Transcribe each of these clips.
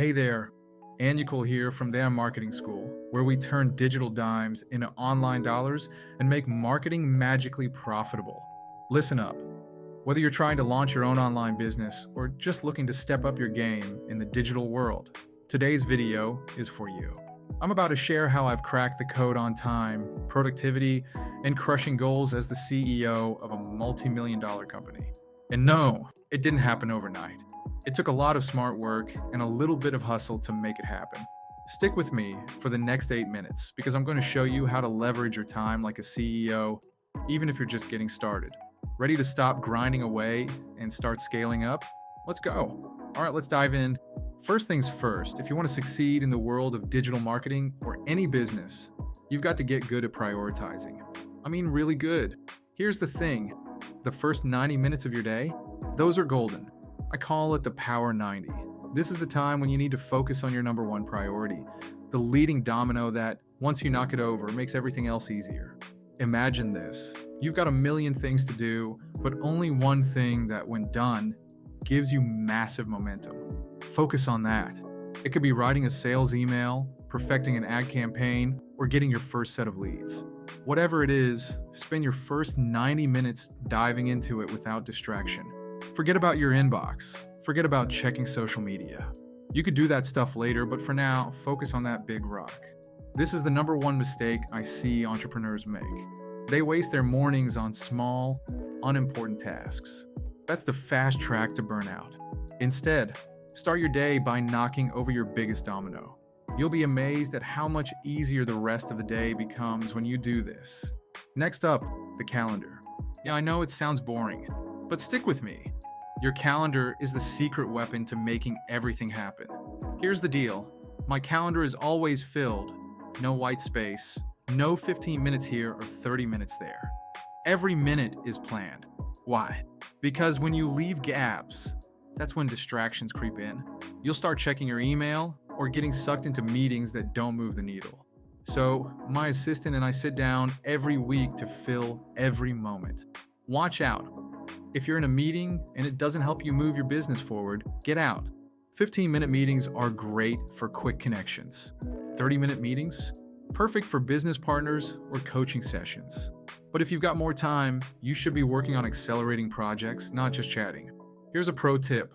Hey there, Anukool here from TheAIMarketingSchool, where we turn digital dimes into online dollars and make marketing magically profitable. Listen up. Whether you're trying to launch your own online business or just looking to step up your game in the digital world, today's video is for you. I'm about to share how I've cracked the code on time, productivity, and crushing goals as the CEO of a multi-million dollar company. And no, it didn't happen overnight. It took a lot of smart work and a little bit of hustle to make it happen. Stick with me for the next 8 minutes because I'm going to show you how to leverage your time like a CEO, even if you're just getting started. Ready to stop grinding away and start scaling up? Let's go. All right, let's dive in. First things first, if you want to succeed in the world of digital marketing or any business, you've got to get good at prioritizing. I mean, really good. Here's the thing, the first 90 minutes of your day, those are golden. I call it the Power 90. This is the time when you need to focus on your number one priority, the leading domino that, once you knock it over, makes everything else easier. Imagine this. You've got a million things to do, but only one thing that, when done, gives you massive momentum. Focus on that. It could be writing a sales email, perfecting an ad campaign, or getting your first set of leads. Whatever it is, spend your first 90 minutes diving into it without distraction. Forget about your inbox. Forget about checking social media. You could do that stuff later, but for now, focus on that big rock. This is the number one mistake I see entrepreneurs make. They waste their mornings on small, unimportant tasks. That's the fast track to burnout. Instead, start your day by knocking over your biggest domino. You'll be amazed at how much easier the rest of the day becomes when you do this. Next up, the calendar. Yeah, I know it sounds boring, but stick with me. Your calendar is the secret weapon to making everything happen. Here's the deal. My calendar is always filled. No white space. No 15 minutes here or 30 minutes there. Every minute is planned. Why? Because when you leave gaps, that's when distractions creep in. You'll start checking your email or getting sucked into meetings that don't move the needle. So, my assistant and I sit down every week to fill every moment. Watch out. If you're in a meeting and it doesn't help you move your business forward, get out. 15-minute meetings are great for quick connections. 30-minute meetings? Perfect for business partners or coaching sessions. But if you've got more time, you should be working on accelerating projects, not just chatting. Here's a pro tip.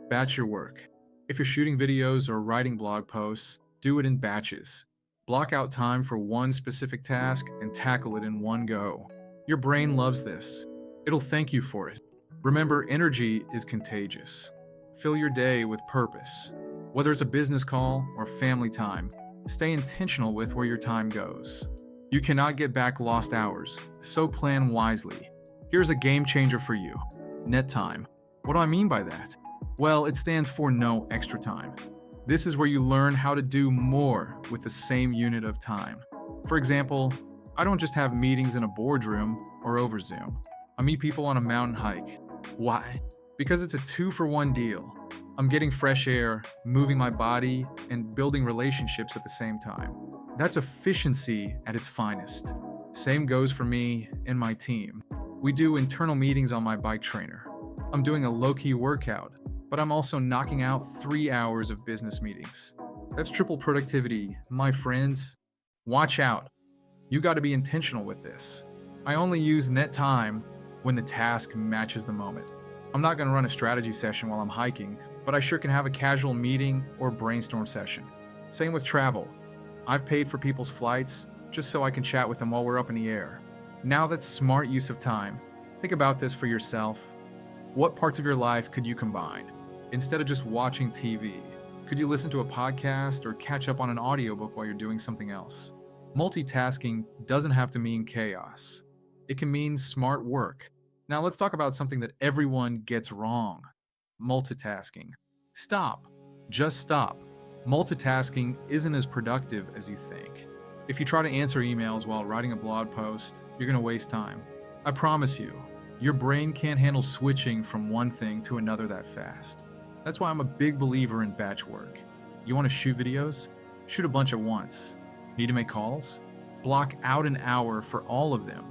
Batch your work. If you're shooting videos or writing blog posts, do it in batches. Block out time for one specific task and tackle it in one go. Your brain loves this. It'll thank you for it. Remember, energy is contagious. Fill your day with purpose. Whether it's a business call or family time, stay intentional with where your time goes. You cannot get back lost hours, so plan wisely. Here's a game changer for you. Net time. What do I mean by that? Well, it stands for no extra time. This is where you learn how to do more with the same unit of time. For example, I don't just have meetings in a boardroom or over Zoom. I meet people on a mountain hike. Why? Because it's a 2-for-1 deal. I'm getting fresh air, moving my body, and building relationships at the same time. That's efficiency at its finest. Same goes for me and my team. We do internal meetings on my bike trainer. I'm doing a low-key workout, but I'm also knocking out 3 hours of business meetings. That's triple productivity, my friends. Watch out. You got to be intentional with this. I only use net time when the task matches the moment. I'm not going to run a strategy session while I'm hiking, but I sure can have a casual meeting or brainstorm session. Same with travel. I've paid for people's flights just so I can chat with them while we're up in the air. Now that's smart use of time. Think about this for yourself. What parts of your life could you combine? Instead of just watching TV, could you listen to a podcast or catch up on an audiobook while you're doing something else? Multitasking doesn't have to mean chaos. It can mean smart work. Now let's talk about something that everyone gets wrong. Multitasking. Stop. Just stop. Multitasking isn't as productive as you think. If you try to answer emails while writing a blog post, you're going to waste time. I promise you, your brain can't handle switching from one thing to another that fast. That's why I'm a big believer in batch work. You want to shoot videos? Shoot a bunch at once. Need to make calls? Block out an hour for all of them,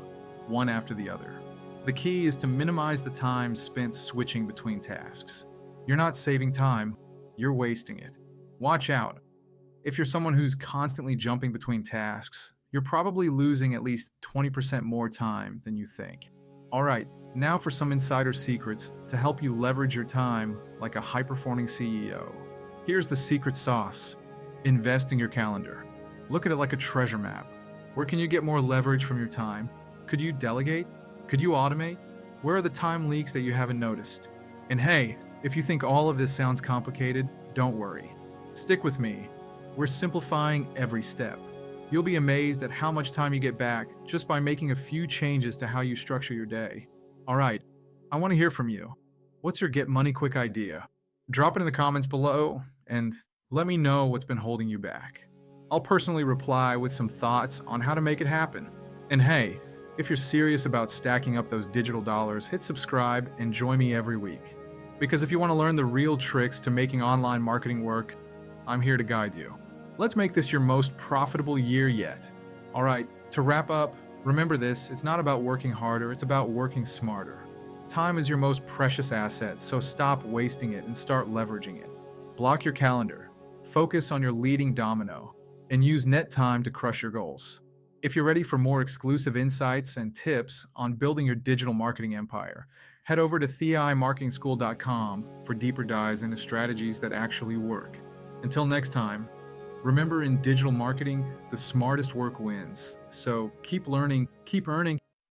one after the other. The key is to minimize the time spent switching between tasks. You're not saving time, you're wasting it. Watch out. If you're someone who's constantly jumping between tasks, you're probably losing at least 20% more time than you think. Alright, now for some insider secrets to help you leverage your time like a high performing CEO. Here's the secret sauce: invest in your calendar. Look at it like a treasure map. Where can you get more leverage from your time? Could you delegate? Could you automate? Where are the time leaks that you haven't noticed? And hey, if you think all of this sounds complicated, don't worry. Stick with me. We're simplifying every step. You'll be amazed at how much time you get back just by making a few changes to how you structure your day. Alright, I want to hear from you. What's your get money quick idea? Drop it in the comments below and let me know what's been holding you back. I'll personally reply with some thoughts on how to make it happen. And hey, if you're serious about stacking up those digital dollars, hit subscribe and join me every week. Because if you want to learn the real tricks to making online marketing work, I'm here to guide you. Let's make this your most profitable year yet. Alright, to wrap up, remember this: it's not about working harder, it's about working smarter. Time is your most precious asset, so stop wasting it and start leveraging it. Block your calendar, focus on your leading domino, and use net time to crush your goals. If you're ready for more exclusive insights and tips on building your digital marketing empire, head over to TheAIMarketingSchool.com for deeper dives into strategies that actually work. Until next time, remember, in digital marketing, the smartest work wins. So keep learning, keep earning,